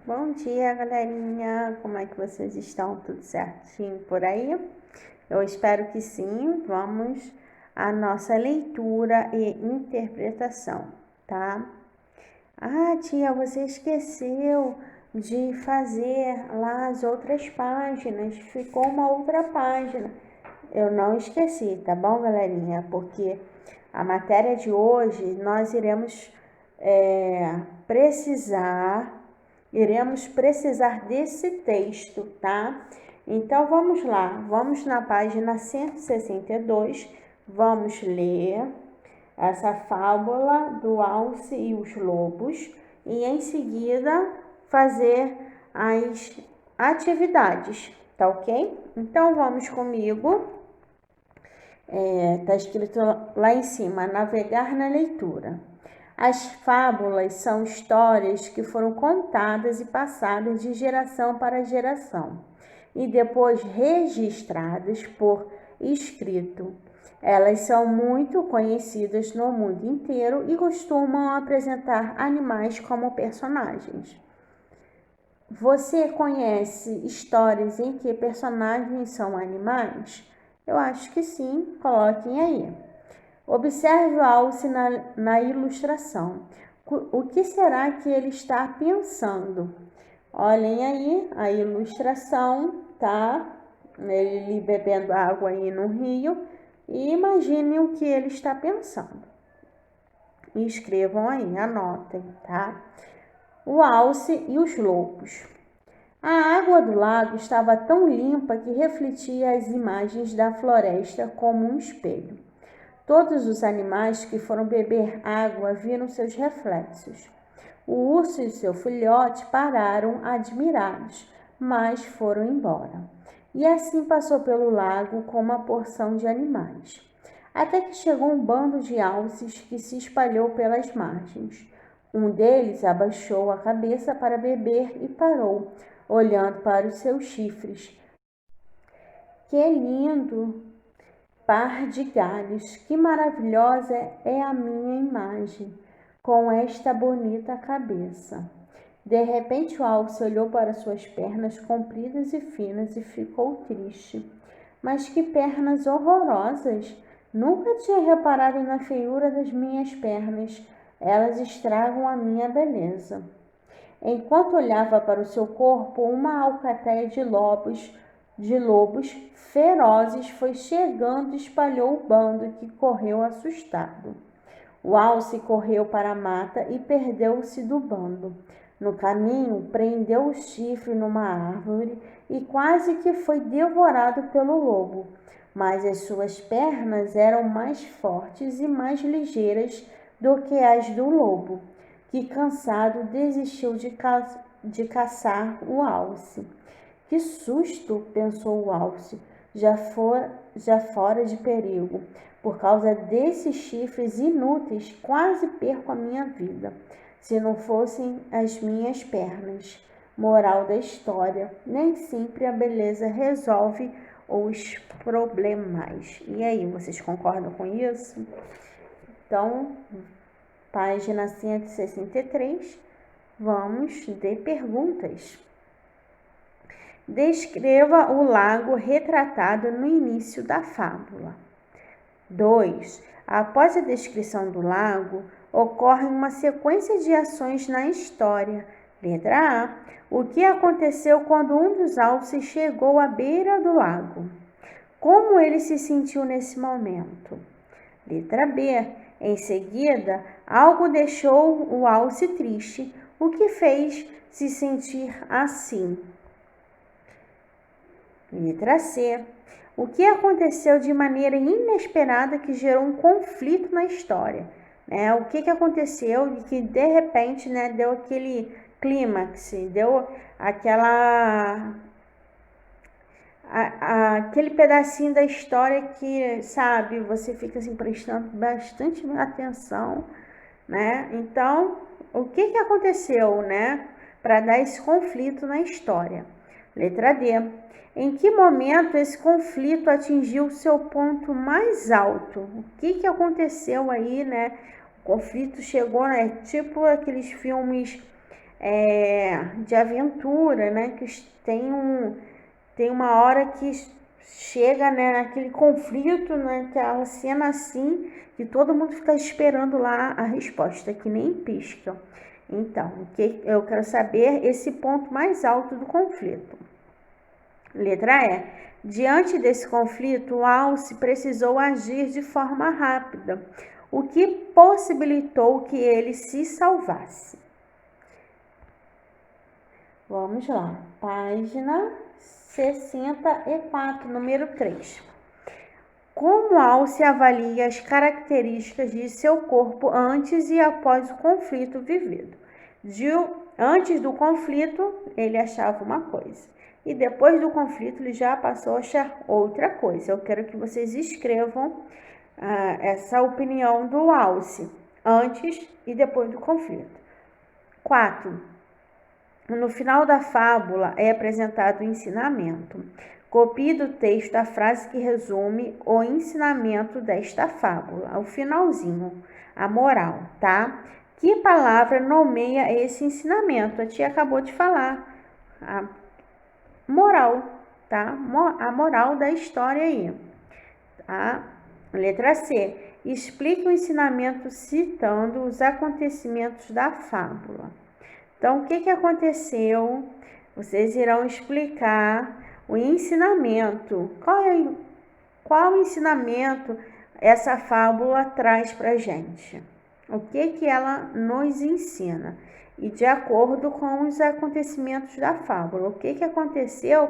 Bom dia, galerinha! Como é que vocês estão? Tudo certinho por aí? Eu espero que sim. Vamos à nossa leitura e interpretação, tá? Ah, tia, você esqueceu de fazer lá as outras páginas. Ficou uma outra página. Eu não esqueci, tá bom, galerinha? Porque a matéria de hoje nós iremos precisar desse texto, tá? Então vamos lá, vamos na página 162, vamos ler essa fábula do Alce e os Lobos e em seguida fazer as atividades, tá ok? Então vamos comigo. Tá escrito lá em cima, navegar na leitura. As fábulas são histórias que foram contadas e passadas de geração para geração e depois registradas por escrito. Elas são muito conhecidas no mundo inteiro e costumam apresentar animais como personagens. Você conhece histórias em que personagens são animais? Eu acho que sim, coloquem aí. Observe o Alce na ilustração. O que será que ele está pensando? Olhem aí a ilustração, tá? Ele bebendo água aí no rio e imaginem o que ele está pensando. E escrevam aí, anotem, tá? O Alce e os Lobos. A água do lago estava tão limpa que refletia as imagens da floresta como um espelho. Todos os animais que foram beber água viram seus reflexos. O urso e seu filhote pararam admirados, mas foram embora. E assim passou pelo lago com uma porção de animais. Até que chegou um bando de alces que se espalhou pelas margens. Um deles abaixou a cabeça para beber e parou, olhando para os seus chifres. Que lindo par de galhos! Que maravilhosa é a minha imagem, com esta bonita cabeça. De repente, o alce olhou para suas pernas compridas e finas e ficou triste. Mas que pernas horrorosas! Nunca tinha reparado na feiura das minhas pernas. Elas estragam a minha beleza. Enquanto olhava para o seu corpo, uma alcateia de lobos ferozes foi chegando e espalhou o bando, que correu assustado. O alce correu para a mata e perdeu-se do bando. No caminho, prendeu o chifre numa árvore e quase que foi devorado pelo lobo. Mas as suas pernas eram mais fortes e mais ligeiras do que as do lobo, que cansado desistiu de caçar o alce. Que susto, pensou o alce, já fora de perigo. Por causa desses chifres inúteis, quase perco a minha vida. Se não fossem as minhas pernas. Moral da história: nem sempre a beleza resolve os problemas. E aí, vocês concordam com isso? Então, página 163, vamos de perguntas. Descreva o lago retratado no início da fábula. 2. Após a descrição do lago, ocorre uma sequência de ações na história. Letra A. O que aconteceu quando um dos alces chegou à beira do lago? Como ele se sentiu nesse momento? Letra B. Em seguida, algo deixou o alce triste, o que fez se sentir assim. Letra C. O que aconteceu de maneira inesperada que gerou um conflito na história? O que aconteceu e que de repente deu aquele clímax, deu aquele pedacinho da história que, sabe, você fica assim prestando bastante atenção, Então, o que aconteceu, para dar esse conflito na história? Letra D. Em que momento esse conflito atingiu seu ponto mais alto? O que aconteceu aí, O conflito chegou, tipo aqueles filmes de aventura, né? Que tem uma hora que chega, né, naquele conflito, naquela cena assim, que todo mundo fica esperando lá a resposta, que nem pisca. Então, eu quero saber esse ponto mais alto do conflito. Letra E. Diante desse conflito, Alce precisou agir de forma rápida, o que possibilitou que ele se salvasse. Vamos lá, página 64, número 3. Como Alce avalia as características de seu corpo antes e após o conflito vivido? Antes do conflito, ele achava uma coisa. E depois do conflito, ele já passou a achar outra coisa. Eu quero que vocês escrevam essa opinião do Alce, antes e depois do conflito. 4. No final da fábula é apresentado o ensinamento. Copie do texto a frase que resume o ensinamento desta fábula, o finalzinho, a moral, tá? Que palavra nomeia esse ensinamento? A tia acabou de falar. A moral, tá? A moral da história aí, tá? Letra C. Explique o ensinamento citando os acontecimentos da fábula. Então, o que aconteceu? Vocês irão explicar o ensinamento. Qual ensinamento essa fábula traz para gente? O que ela nos ensina? E de acordo com os acontecimentos da fábula, o que aconteceu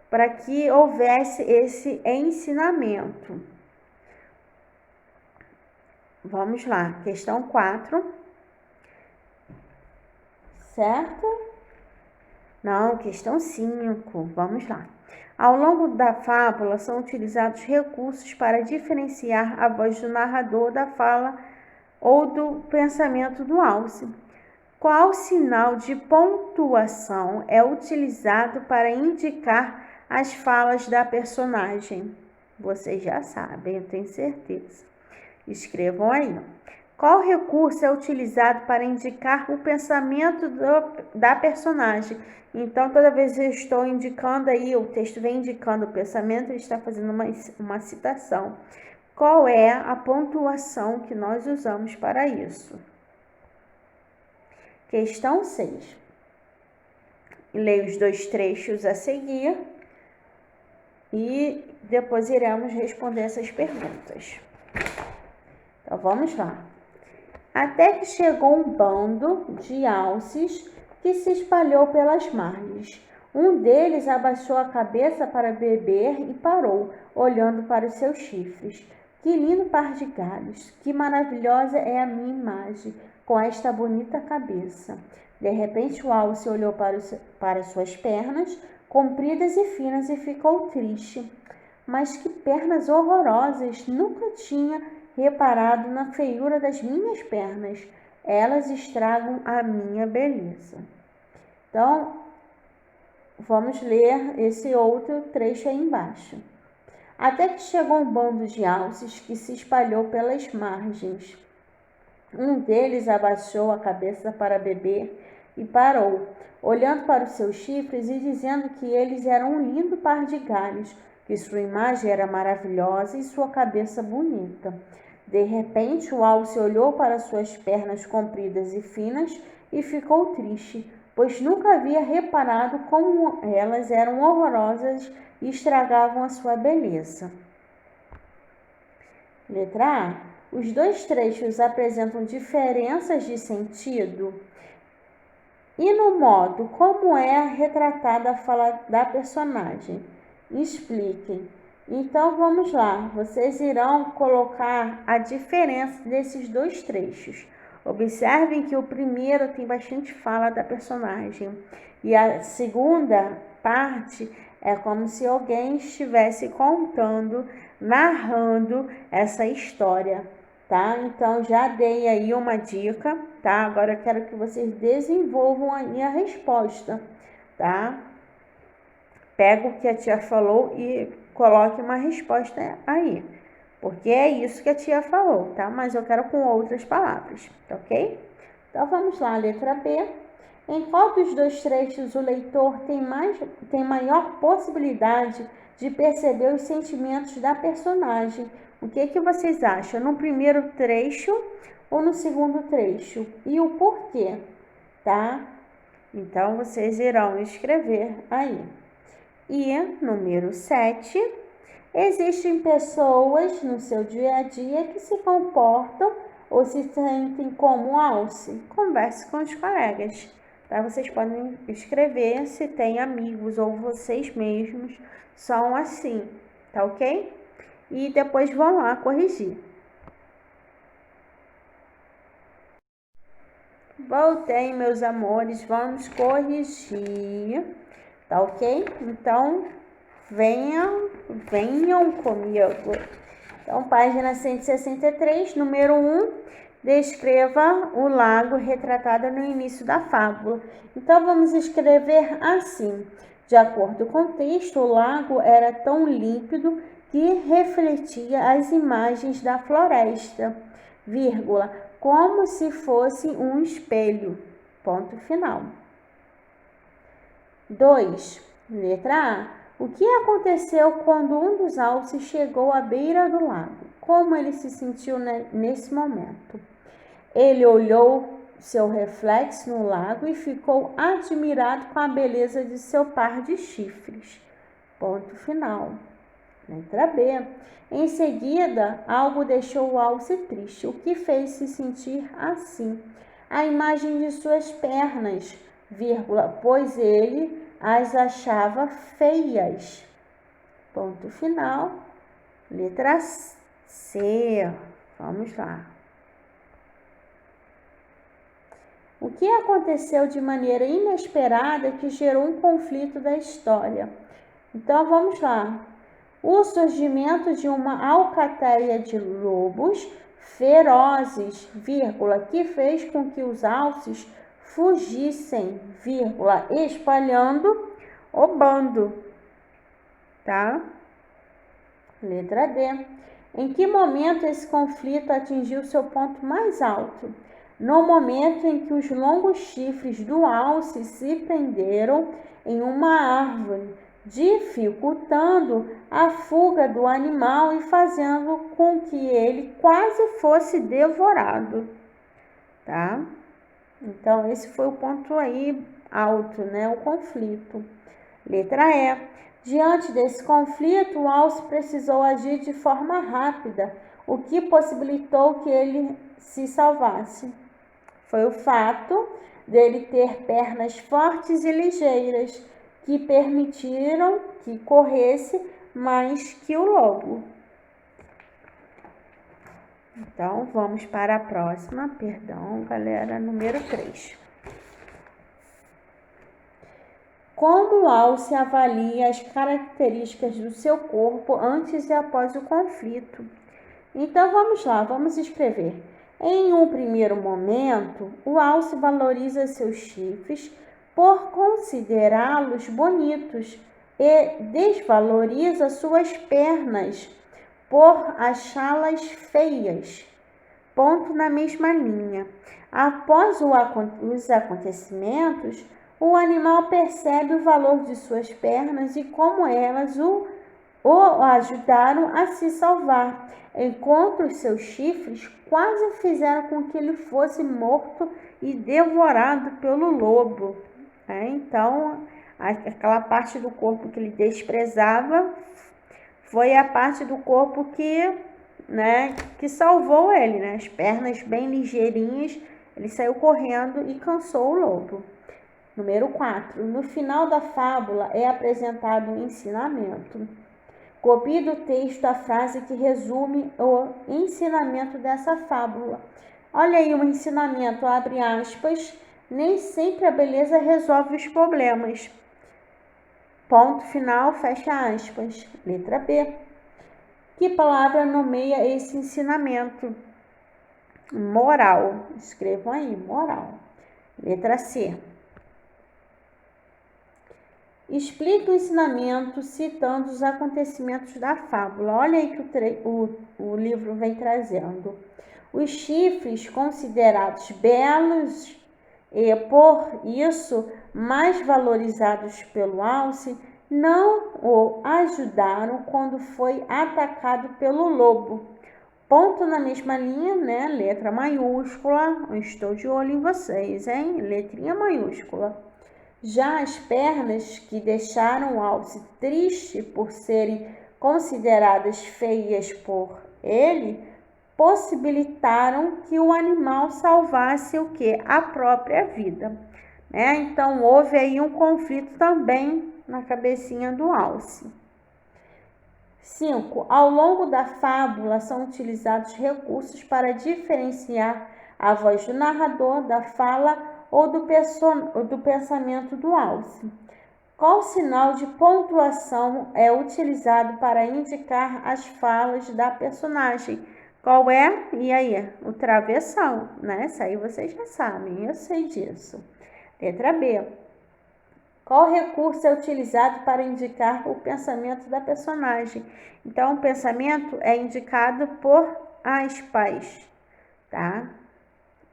para que houvesse esse ensinamento? Vamos lá, questão 4. Certo? Não, questão 5. Vamos lá. Ao longo da fábula são utilizados recursos para diferenciar a voz do narrador da fala ou do pensamento do Alce. Qual sinal de pontuação é utilizado para indicar as falas da personagem? Vocês já sabem, eu tenho certeza. Escrevam aí. Qual recurso é utilizado para indicar o pensamento da personagem? Então, toda vez que eu estou indicando aí, o texto vem indicando o pensamento, ele está fazendo uma citação. Qual é a pontuação que nós usamos para isso? Questão 6. Leia os 2 trechos a seguir e depois iremos responder essas perguntas. Então, vamos lá. Até que chegou um bando de alces que se espalhou pelas margens. Um deles abaixou a cabeça para beber e parou, olhando para os seus chifres. Que lindo par de galhos! Que maravilhosa é a minha imagem, com esta bonita cabeça. De repente, o alce olhou para suas pernas, compridas e finas, e ficou triste. Mas que pernas horrorosas! Nunca tinha reparado na feiura das minhas pernas. Elas estragam a minha beleza. Então, vamos ler esse outro trecho aí embaixo. Até que chegou um bando de alces que se espalhou pelas margens. Um deles abaixou a cabeça para beber e parou, olhando para os seus chifres e dizendo que eles eram um lindo par de galhos, que sua imagem era maravilhosa e sua cabeça bonita. De repente, o alce olhou para suas pernas compridas e finas e ficou triste, pois nunca havia reparado como elas eram horrorosas e estragavam a sua beleza. Letra A. Os 2 trechos apresentam diferenças de sentido e no modo como é retratada a fala da personagem. Expliquem. Então, vamos lá. Vocês irão colocar a diferença desses 2 trechos. Observem que o primeiro tem bastante fala da personagem e a segunda parte é como se alguém estivesse contando, narrando essa história, tá? Então, já dei aí uma dica, tá? Agora eu quero que vocês desenvolvam aí a resposta, tá? Pega o que a tia falou e coloque uma resposta aí, porque é isso que a tia falou, tá? Mas eu quero com outras palavras, tá ok? Então, vamos lá, letra B. Em qual dos dois trechos o leitor tem maior possibilidade de perceber os sentimentos da personagem? O que vocês acham? No primeiro trecho ou no segundo trecho? E o porquê, tá? Então, vocês irão escrever aí. E número 7, existem pessoas no seu dia a dia que se comportam ou se sentem como Alce. Converse com os colegas, tá? Vocês podem escrever se tem amigos ou vocês mesmos são assim, tá ok? E depois vão lá corrigir. Voltei, meus amores, vamos corrigir, tá ok? Então, venham comigo. Então, página 163, número 1, descreva o lago retratado no início da fábula. Então, vamos escrever assim. De acordo com o texto, o lago era tão límpido que refletia as imagens da floresta, vírgula, como se fosse um espelho. Ponto final. 2. Letra A. O que aconteceu quando um dos alces chegou à beira do lago? Como ele se sentiu nesse momento? Ele olhou seu reflexo no lago e ficou admirado com a beleza de seu par de chifres. Ponto final. Letra B. Em seguida, algo deixou o alce triste. O que fez se sentir assim? A imagem de suas pernas, vírgula, pois ele as achava feias. Ponto final. Letra C. Vamos lá. O que aconteceu de maneira inesperada que gerou um conflito da história? Então, vamos lá. O surgimento de uma alcateia de lobos ferozes, vírgula, que fez com que os alces fugissem, vírgula, espalhando o bando, tá? Letra D. Em que momento esse conflito atingiu seu ponto mais alto? No momento em que os longos chifres do alce se prenderam em uma árvore, dificultando a fuga do animal e fazendo com que ele quase fosse devorado, tá? Então, esse foi o ponto aí alto, né? O conflito. Letra E. Diante desse conflito, o alce precisou agir de forma rápida, o que possibilitou que ele se salvasse. Foi o fato dele ter pernas fortes e ligeiras, que permitiram que corresse mais que o lobo. Então, vamos para a próxima, galera, número 3. Como o alce avalia as características do seu corpo antes e após o conflito? Então, vamos lá, vamos escrever. Em um primeiro momento, o alce valoriza seus chifres por considerá-los bonitos e desvaloriza suas pernas por achá-las feias. Ponto na mesma linha. Após os acontecimentos, o animal percebe o valor de suas pernas e como elas o ajudaram a se salvar, enquanto os seus chifres quase fizeram com que ele fosse morto e devorado pelo lobo. Então, aquela parte do corpo que ele desprezava foi a parte do corpo que salvou ele, né? As pernas bem ligeirinhas, ele saiu correndo e cansou o lobo. Número 4. No final da fábula é apresentado um ensinamento. Copie do texto a frase que resume o ensinamento dessa fábula. Olha aí o ensinamento, abre aspas, nem sempre a beleza resolve os problemas. Ponto final, fecha aspas. Letra B. Que palavra nomeia esse ensinamento? Moral. Escrevam aí, moral. Letra C. Explique o ensinamento citando os acontecimentos da fábula. Olha aí que o livro vem trazendo. Os chifres considerados belos E por isso, mais valorizados pelo alce, não o ajudaram quando foi atacado pelo lobo. Ponto na mesma linha, né? Letra maiúscula. Eu estou de olho em vocês, hein? Letrinha maiúscula. Já as pernas que deixaram o alce triste por serem consideradas feias por ele, possibilitaram que o animal salvasse o quê? A própria vida, né? Então houve aí um conflito também na cabecinha do alce. 5. Ao longo da fábula são utilizados recursos para diferenciar a voz do narrador da fala ou do pensamento do alce. Qual sinal de pontuação é utilizado para indicar as falas da personagem? Qual é? E aí? O travessão, né? Isso aí vocês já sabem, eu sei disso. Letra B. Qual recurso é utilizado para indicar o pensamento da personagem? Então, o pensamento é indicado por aspas, tá?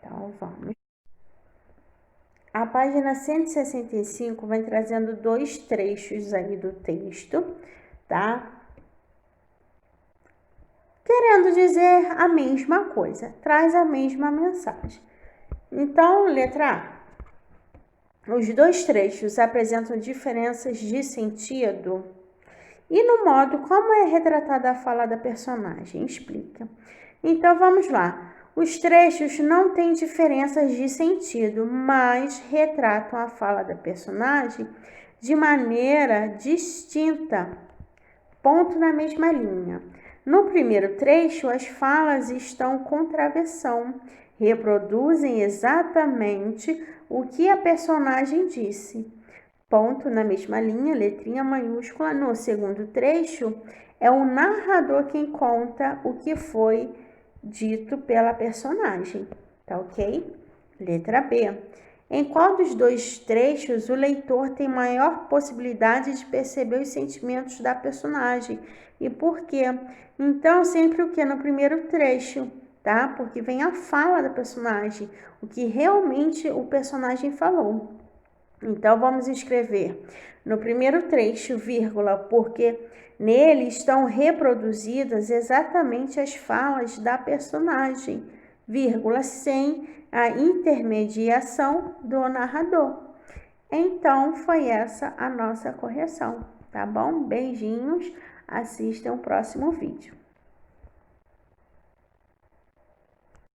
Então, vamos. A página 165 vai trazendo 2 trechos aí do texto, tá? Querendo dizer a mesma coisa, traz a mesma mensagem. Então, letra A. Os 2 trechos apresentam diferenças de sentido e no modo como é retratada a fala da personagem. Explica. Então, vamos lá. Os trechos não têm diferenças de sentido, mas retratam a fala da personagem de maneira distinta. Ponto na mesma linha. No primeiro trecho, as falas estão com travessão, reproduzem exatamente o que a personagem disse. Ponto na mesma linha, letrinha maiúscula. No segundo trecho, é o narrador quem conta o que foi dito pela personagem, tá ok? Letra B. Em qual dos 2 trechos o leitor tem maior possibilidade de perceber os sentimentos da personagem e por quê? Então, sempre o que? No primeiro trecho, tá? Porque vem a fala da personagem, o que realmente o personagem falou. Então, vamos escrever no primeiro trecho, vírgula, porque nele estão reproduzidas exatamente as falas da personagem, vírgula, sem a intermediação do narrador. Então, foi essa a nossa correção, tá bom? Beijinhos, assistam o próximo vídeo.